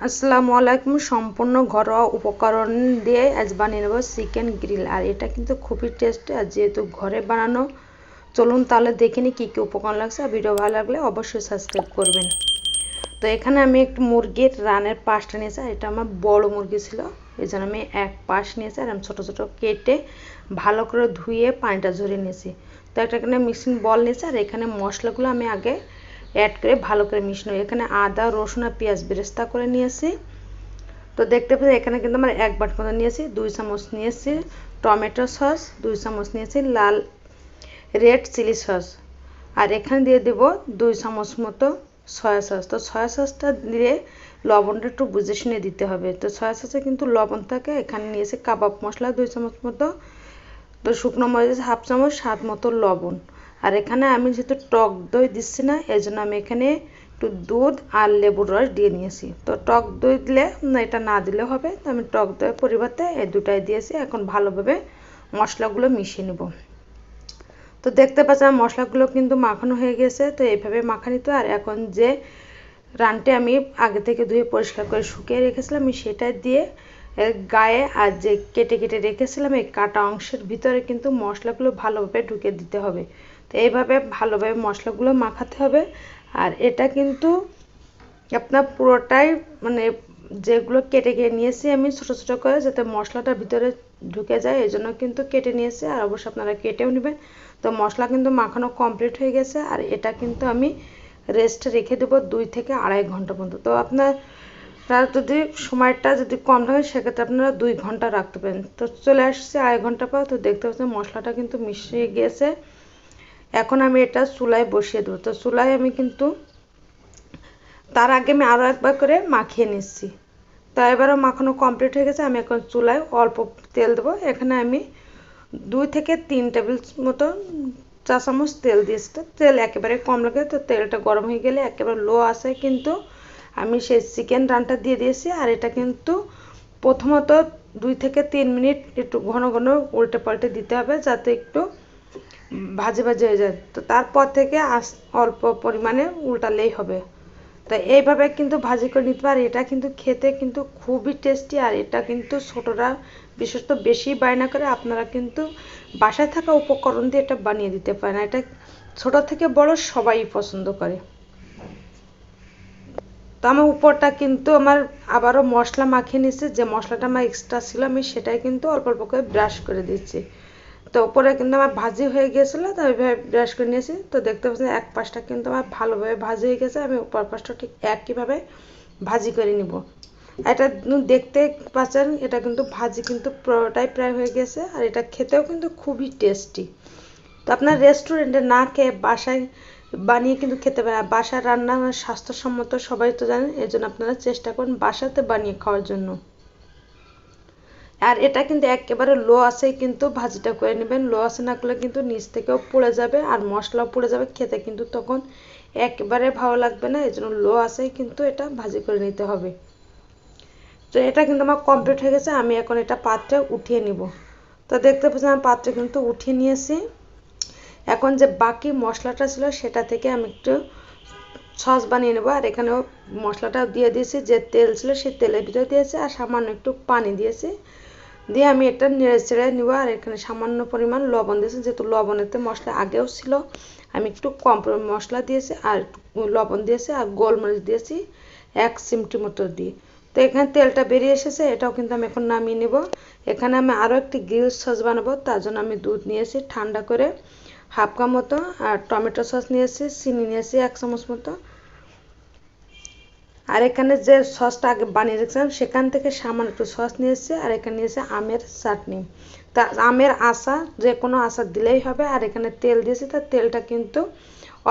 আসসালামু আলাইকুম। সম্পূর্ণ ঘরোয়া উপকরণ দিয়ে আজ বানিয়ে নেব চিকেন গ্রিল। আর এটা কিন্তু খুবই টেস্টি, আর যেহেতু ঘরে বানানো, চলুন তাহলে দেখে নিই কী কী উপকরণ লাগছে। আর ভিডিও ভালো লাগলে অবশ্যই সাবস্ক্রাইব করবেন। তো এখানে আমি একটু মুরগির রানের পাশটা নিয়েছি, আর এটা আমার বড় মুরগি ছিল, এই জন্য আমি এক পাশ নিয়েছি। আর আমি ছোটো ছোটো কেটে ভালো করে ধুয়ে পানিটা ঝরিয়ে নিয়েছি। তো একটা এখানে মিক্সিং বল নিয়েছি, আর এখানে মশলাগুলো আমি আগে অ্যাড করে ভালো করে মিশিয়ে নেব। এখানে আদা, রসুন আর পেঁয়াজ বেরেস্তা করে নিয়েছি। তো দেখতে পাচ্ছি এখানে কিন্তু আমার এক বাটি মতো নিয়েছি। 2 চামচ নিয়েছি টমেটো সস, 2 চামচ নিয়েছি লাল রেড চিলি সস, আর এখানে দিয়ে দেব 2 চামচ মতো সয়া সস। তো সয়া সসটা দিয়ে লবণটা একটু বুঝে শুনে দিতে হবে। তো সয়া সসে কিন্তু লবণ থাকে। এখানে নিয়েছি কাবাব মশলা 2 চামচ মতো, তো শুকনো মরিচ হাফ চামচ, স্বাদ মতো লবণ। আর এখানে আমি যেহেতু টক দই দিচ্ছি না, এই জন্য আমি এখানে একটু দুধ আর লেবুর রস দিয়ে নিয়েছি। তো টক দই দিলে এটা না দিলে হবে, তো আমি টক দইয়ের পরিবর্তে এই দুটাই দিয়েছি। এখন ভালোভাবে মশলাগুলো মিশিয়ে নেব। তো দেখতে পাচ্ছেন মশলাগুলো কিন্তু মাখানো হয়ে গেছে। তো এইভাবে মাখা নিতে। আর এখন যে রানটি আমি আগে থেকে ধুয়ে পরিষ্কার করে শুকিয়ে রেখেছিলাম, আমি সেটা দিয়ে এর গায়ে আর যে কেটে কেটে রেখেছিলাম এই কাটা অংশের ভিতরে কিন্তু মশলাগুলো ভালোভাবে ঢুকে দিতে হবে। তো এইভাবে ভালোভাবে মশলাগুলো মাখাতে হবে। আর এটা কিন্তু আপনার পুরোটাই মানে যেগুলো কেটে কেটে নিয়েছি আমি ছোটো ছোটো করে, যাতে মশলাটা ভিতরে ঢুকে যায়, এই জন্য কিন্তু কেটে নিয়েছি। আর অবশ্যই আপনারা কেটেও নেবেন। তো মশলা কিন্তু মাখানো কমপ্লিট হয়ে গেছে। আর এটা কিন্তু আমি রেস্টে রেখে দেবো 2 থেকে আড়াই ঘন্টা পর্যন্ত। তো আপনার যদি সময়টা যদি কম থাকে সেক্ষেত্রে আপনারা 2 ঘন্টা রাখতে পারেন। তো চলে আসছে আড়াই ঘন্টা পর। তো দেখতে পাচ্ছেন মশলাটা কিন্তু মিশিয়ে গিয়েছে। এখন আমি এটা চুলায় বসিয়ে দেবো। তো চুলায় আমি কিন্তু তার আগে আমি আরও একবার করে মাখিয়ে নিচ্ছি। তো এবারও মাখানো কমপ্লিট হয়ে গেছে। আমি এখন চুলায় অল্প তেল দেবো। এখানে আমি 2 থেকে 3 টেবিল মতো চা চামচ তেল দিয়েছি। তো তেল একেবারে কম লাগে। তো তেলটা গরম হয়ে গেলে একেবারে লো আছে কিন্তু আমি সেই চিকেন রানটা দিয়ে দিয়েছি। আর এটা কিন্তু প্রথমত 2 থেকে 3 মিনিট একটু ঘন ঘন উল্টে পাল্টে দিতে হবে, যাতে একটু ভাজে ভাজে হয়ে যায়। তো তারপর থেকে অল্প পরিমাণে উল্টালেই হবে। তো এইভাবে কিন্তু ভাজি করে নিতে পারে। এটা কিন্তু খেতে কিন্তু খুবই টেস্টি। আর এটা কিন্তু ছোটরা বিশেষত বেশি বায়না করে। আপনারা কিন্তু বাসায় থাকা উপকরণ দিয়ে এটা বানিয়ে দিতে পারেন। এটা ছোট থেকে বড় সবাই পছন্দ করে। তো আমার উপরটা কিন্তু আমার আবারও মশলা মাখিয়ে নিচ্ছে। যে মশলাটা আমার এক্সট্রা ছিল আমি সেটাই কিন্তু অল্প অল্প করে ব্রাশ করে দিচ্ছি। তো উপরে কিন্তু আমার ভাজি হয়ে গিয়েছিলো, তো ওইভাবে ব্রাশ করে নিয়েছি। তো দেখতে পাচ্ছেন এক পাশটা কিন্তু আমার ভালোভাবে ভাজি হয়ে গেছে। আমি উপর পাশটা ঠিক একইভাবে ভাজি করে নিব। এটা দেখতে পাচ্ছেন এটা কিন্তু ভাজি কিন্তু পুরোটাই প্রায় হয়ে গেছে। আর এটা খেতেও কিন্তু খুবই টেস্টি। তো আপনার রেস্টুরেন্টে না খেয়ে বাসায় বানিয়ে কিন্তু খেতে পারেন। আর বাসার রান্না স্বাস্থ্যসম্মত সবাই তো জানেন, এই জন্য আপনারা চেষ্টা করুন বাসাতে বানিয়ে খাওয়ার জন্য। আর এটা কিন্তু একেবারে লো আঁচেই কিন্তু ভাজিটা করে নেবেন। লো আঁচে না করলে কিন্তু নিচ থেকেও পুড়ে যাবে আর মশলাও পুড়ে যাবে, খেতে কিন্তু তখন একেবারে ভালো লাগবে না। এই জন্য লো আঁচেই কিন্তু এটা ভাজি করে নিতে হবে। তো এটা কিন্তু আমার কমপ্লিট হয়ে গেছে। আমি এখন এটা পাত্রে উঠিয়ে নিব। তো দেখতে পাচ্ছেন আমি পাত্রে কিন্তু উঠিয়ে নিয়েছি। এখন যে বাকি মশলাটা ছিল সেটা থেকে আমি একটু সস বানিয়ে নেবো। আর এখানেও মশলাটা দিয়ে দিয়েছি, যে তেল ছিল সেই তেলের ভিতরে দিয়েছি আর সামান্য একটু পানি দিয়েছি। দিয়ে আমি এটা নেড়ে চেড়ে নেবো। আর এখানে সামান্য পরিমাণ লবণ দিয়েছি, যেহেতু লবণেতে মশলা আগেও ছিল আমি একটু কম মশলা দিয়েছি আর লবণ দিয়েছি আর গোলমরিচ দিয়েছি 1 চিমটি মতো দিয়ে। তো এখানে তেলটা বেরিয়ে এসেছে, এটাও কিন্তু আমি এখন নামিয়ে নেব। এখানে আমি আরও একটি গ্রিল সস বানাবো, তার জন্য আমি দুধ নিয়েছি ঠান্ডা করে হাফ কাপ মতো, আর টমেটো সস নিয়েছি, চিনি নিয়েছি 1 চামচ মতো। আর এখানে যে সসটা আগে বানিয়ে রেখেছিলাম সেখান থেকে সামান্য একটু সস নিয়েছি। আর এখানে নিয়েছি আমের চাটনি। তা আমের আচার যে কোনো আচার দিলেই হবে। আর এখানে তেল দিয়েছি, তার তেলটা কিন্তু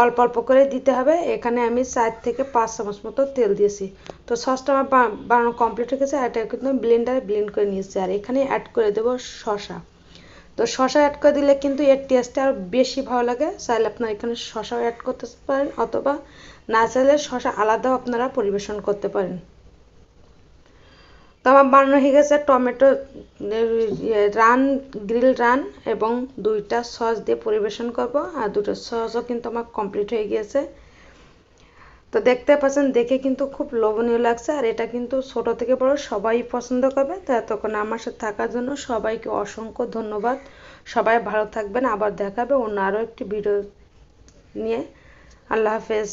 অল্প অল্প করে দিতে হবে। এখানে আমি 4 থেকে 5 চামচ মতো তেল দিয়েছি। তো সসটা আমার বানানো কমপ্লিট হয়ে গেছে। আর এটা কিন্তু ব্লেন্ডারে ব্লেন্ড করে নিয়েছি। আর এখানে অ্যাড করে দেবো শসা। তো শসা অ্যাড করে দিলে কিন্তু এর টেস্টটা আরও বেশি ভালো লাগে। চাইলে আপনারা এখানে শসাও অ্যাড করতে পারেন, অথবা না চাইলে শসা আলাদাও আপনারা পরিবেশন করতে পারেন। তো আমার বানানো হয়ে গেছে টমেটো রান, গ্রিল রান এবং 2টা সস দিয়ে পরিবেশন করব। আর 2টো সসও কিন্তু আমার কমপ্লিট হয়ে গিয়েছে। তো দেখতে পাচ্ছেন, দেখে কিন্তু খুব লোভনীয় লাগছে, আর এটা কিন্তু ছোট থেকে বড় সবাই পছন্দ করবে। তো এতক্ষণ আমার সাথে থাকার জন্য সবাইকে অসংখ্য ধন্যবাদ। সবাই ভালো থাকবেন, আবার দেখাবে অন্য আরও একটি ভিডিও নিয়ে। আল্লাহ হাফেজ।